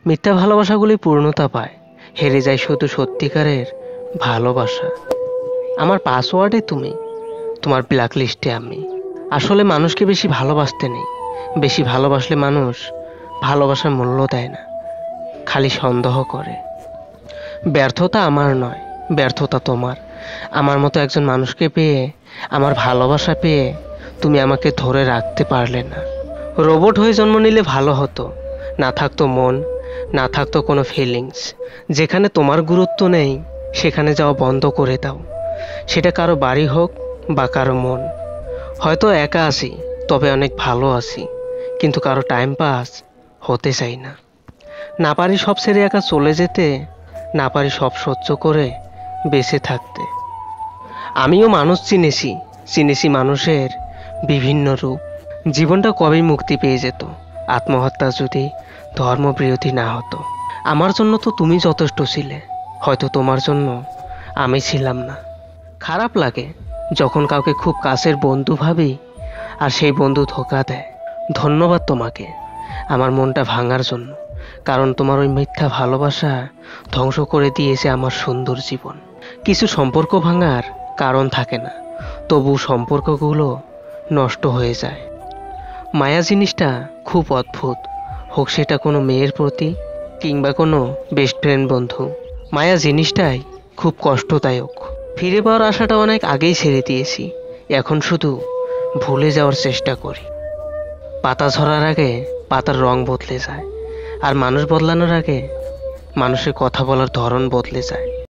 মিথ্যা ভালোবাসাগুলি পূর্ণতা পায়, হেরে যায় শুধু সত্যিকারের ভালোবাসা। আমার পাসওয়ার্ডে তুমি, তোমার ব্ল্যাক লিস্টে আমি। আসলে মানুষকে বেশি ভালোবাসতে নেই, বেশি ভালোবাসলে মানুষ ভালোবাসার মূল্য দেয় না, খালি সন্দেহ করে। ব্যর্থতা আমার নয়, ব্যর্থতা তোমার। আমার মতো একজন মানুষকে পেয়ে, আমার ভালোবাসা পেয়ে তুমি আমাকে ধরে রাখতে পারলে না। রোবট হয়ে জন্ম নিলে ভালো হতো, না থাকতো মন, না থাকতো কোনো ফিলিংস। যেখানে তোমার গুরুত্ব নেই সেখানে যাওয়া বন্ধ করে দাও, সেটা কারো বাড়ি হোক বা কারো মন। হয়তো একা আছি, তবে অনেক ভালো আছি, কিন্তু কারো টাইম পাস হতে চাই না। না পারি সব ছেড়ে একা চলে যেতে, না পারি সব সহ্য করে বেঁচে থাকতে। আমিও মানুষ চিনেছি, চিনেছি মানুষের বিভিন্ন রূপ। জীবনটা কবেই মুক্তি পেয়ে যেত আত্মহত্যা যদি ধর্মবিরোধী না হতো। আমার জন্য তো তুমি যথেষ্ট ছিলে, হয়তো তোমার জন্য আমি ছিলাম না। খারাপ লাগে যখন কাউকে খুব কাছের বন্ধু ভাবি আর সেই বন্ধু ধোঁকা দেয়। ধন্যবাদ তোমাকে আমার মনটা ভাঙার জন্য, কারণ তোমার ওই মিথ্যা ভালোবাসা ধ্বংস করে দিয়েছে আমার সুন্দর জীবন। কিছু সম্পর্ক ভাঙার কারণ থাকে না, তবু সম্পর্কগুলো নষ্ট হয়ে যায়। মায়া জিনিসটা খুব অদ্ভুত, হোক সেটা কোনো মেয়ের প্রতি কিংবা কোনো বেস্ট ফ্রেন্ড বন্ধু। মায়া জিনিসটাই খুব কষ্টদায়ক। ফিরে পাওয়ার আশাটা অনেক আগেই ছেড়ে দিয়েছি, এখন শুধু ভুলে যাওয়ার চেষ্টা করি। পাতা ঝরার আগে পাতার রং বদলে যায়, আর মানুষ বদলানোর আগে মানুষের কথা বলার ধরন বদলে যায়।